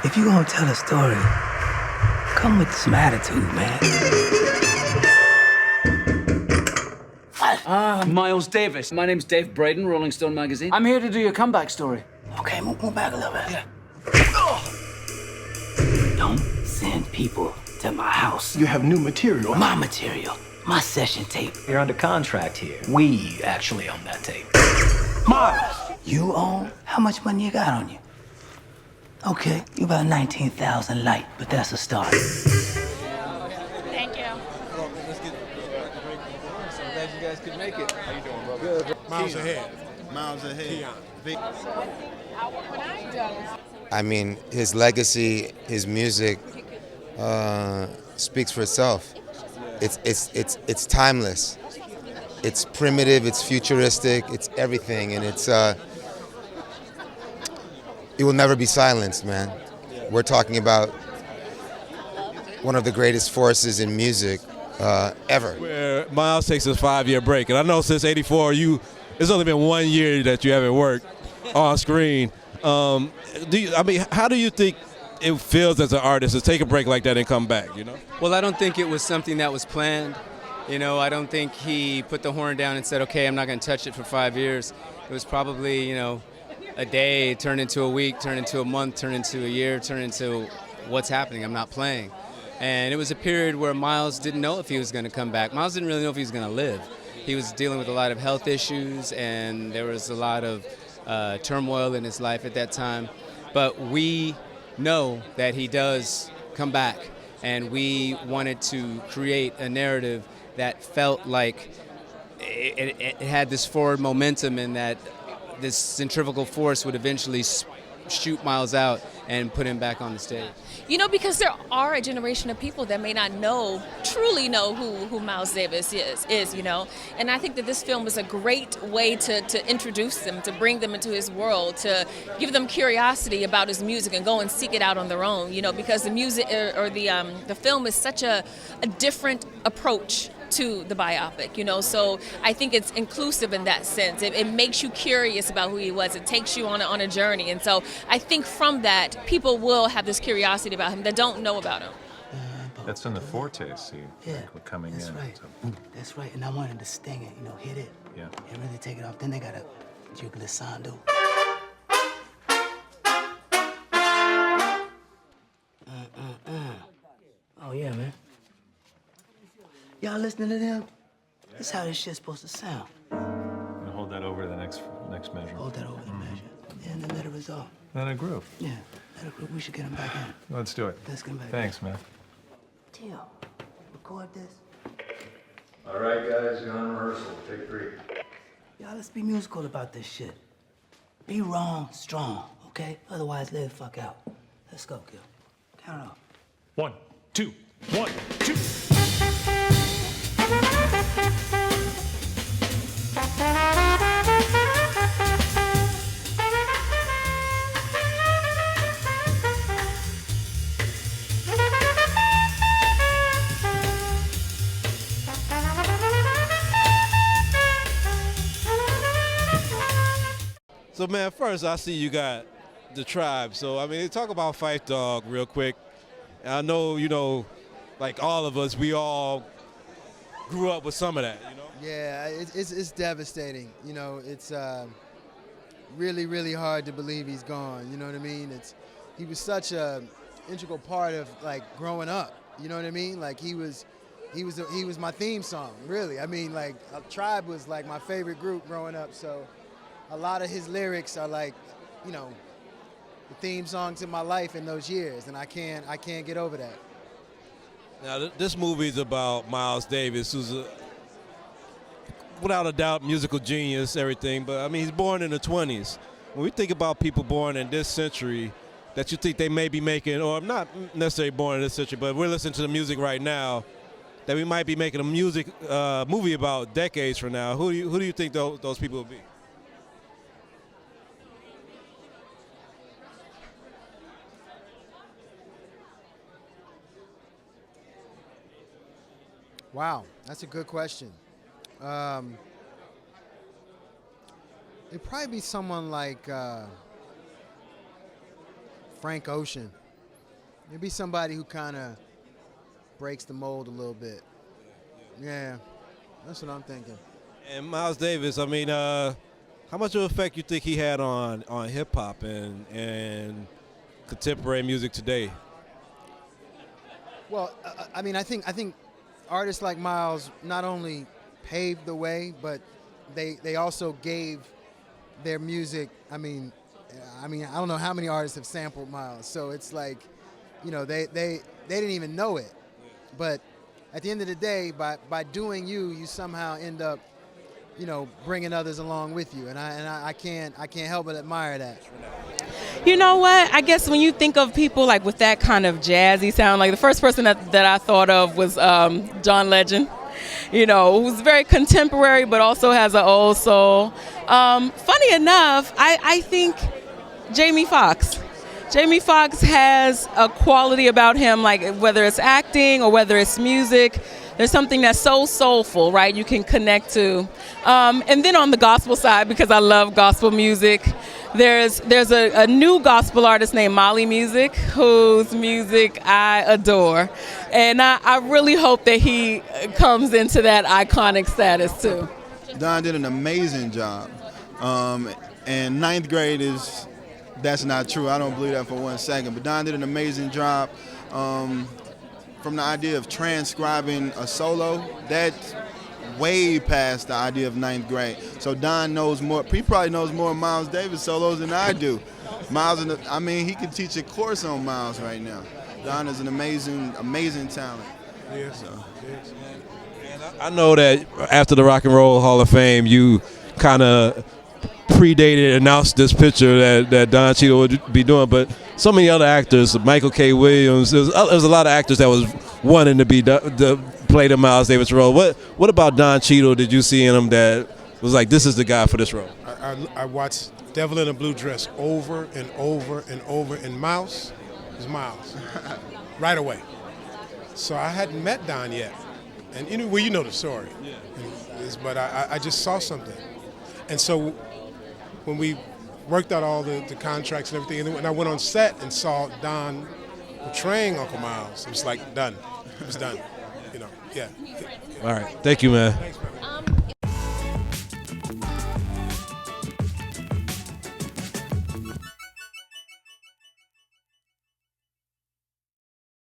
If you gonna tell a story, come with some attitude, man. Miles Davis. My name's Dave Braden, Rolling Stone magazine. I'm here to do your comeback story. Okay, move back a little bit. Yeah. Don't send people to my house. You have new material. My material. My session tape. You're under contract here. We actually own that tape. Miles! You own? How much money you got on you? Okay, you about 19,000 light, but that's a start. Thank you. Glad you guys could make it. How you doing, brother? Good. Miles ahead. Miles ahead. I mean, his legacy, his music speaks for itself. It's timeless. It's primitive. It's futuristic. It's everything, and it will never be silenced, man. We're talking about one of the greatest forces in music ever. Where Miles takes his 5-year break, and I know since '84, it's only been 1 year that you haven't worked on screen. How do you think it feels as an artist to take a break like that and come back? You know? Well, I don't think it was something that was planned. You know, I don't think he put the horn down and said, "Okay, I'm not going to touch it for 5 years." It was probably, a day turned into a week, turned into a month, turned into a year, turned into what's happening. I'm not playing. And it was a period where Miles didn't know if he was going to come back. Miles didn't really know if he was going to live. He was dealing with a lot of health issues, and there was a lot of turmoil in his life at that time. But we know that he does come back, and we wanted to create a narrative that felt like it had this forward momentum, and that this centrifugal force would eventually shoot Miles out and put him back on the stage. Because there are a generation of people that may not truly know who Miles Davis is, And I think that this film was a great way to introduce them, to bring them into his world, to give them curiosity about his music and go and seek it out on their own, because the music or the film is such a different approach to the biopic, so I think it's inclusive in that sense. It makes you curious about who he was. It takes you on a journey, and so I think from that, people will have this curiosity about him that don't know about him. That's in the forte, coming that's in. Right. So. That's right, and I wanted to sting it, hit it, and really take it off. Then they got a glissando. Oh yeah, man. Y'all listening to them? This is how this shit's supposed to sound. And hold that over the next measure. Hold that over the measure. Yeah, and then let it resolve. Let it groove. Yeah, let it groove. We should get him back in. Let's do it. Let's get him back Thanks, man. Tim, record this. All right, guys, you're on rehearsal. Take 3. Y'all, let's be musical about this shit. Be wrong, strong, okay? Otherwise, lay the fuck out. Let's go, Gil. Count off. 1, 2, 1, 2. So, man, first I see you got the Tribe. So, talk about Phife Dawg real quick. And I know, like all of us, we all grew up with some of that, Yeah, it's devastating. It's really, really hard to believe he's gone. You know what I mean? He was such a integral part of growing up. You know what I mean? Like he was my theme song. Really, Tribe was like my favorite group growing up. So a lot of his lyrics are the theme song to my life in those years, and I can't get over that. Now, this movie is about Miles Davis, who's without a doubt musical genius, everything, but he's born in the 20s. When we think about people born in this century that you think they may be making, or not necessarily born in this century, but we're listening to the music right now, that we might be making a movie about decades from now, who do you think those people will be? Wow, that's a good question. It'd probably be someone like Frank Ocean. Maybe somebody who kind of breaks the mold a little bit. Yeah, that's what I'm thinking. And Miles Davis, I mean, how much of an effect you think he had on hip hop and contemporary music today? Well, I mean, I think artists like Miles not only paved the way, but they also gave their music. I mean, I don't know how many artists have sampled Miles, so it's like, you know, they didn't even know it, but at the end of the day, by doing you somehow end up, you know, bringing others along with you, and I can't help but admire that. You know what? I guess when you think of people like with that kind of jazzy sound, like the first person that I thought of was John Legend. You know, who's very contemporary but also has an old soul. Funny enough, I think Jamie Foxx. Jamie Foxx has a quality about him, like whether it's acting or whether it's music, there's something that's so soulful, right? You can connect to. And then on the gospel side, because I love gospel music, there's a new gospel artist named Molly Music, whose music I adore. And I really hope that he comes into that iconic status too. Don did an amazing job. And ninth grade that's not true. I don't believe that for 1 second. But Don did an amazing job. From the idea of transcribing a solo, that's way past the idea of ninth grade. So Don knows more. He probably knows more Miles Davis solos than I do. Miles, I mean, he could teach a course on Miles right now. Don is an amazing, amazing talent. Yes. So. Yes. And I know that after the Rock and Roll Hall of Fame, you kind of predated, announced this picture that Don Cheadle would be doing, but so many other actors, Michael K. Williams, there was a lot of actors that was wanting to play the Miles Davis role. What about Don Cheadle did you see in him that was like, this is the guy for this role? I watched Devil in a Blue Dress over and over and over, and Miles is Miles right away. So I hadn't met Don yet, and you know the story. Yeah. But I just saw something, and so when we worked out all the contracts and everything, and then when I went on set and saw Don portraying Uncle Miles, it was like done. It was done. You know, yeah. All right. Thank you, man. Thanks, man.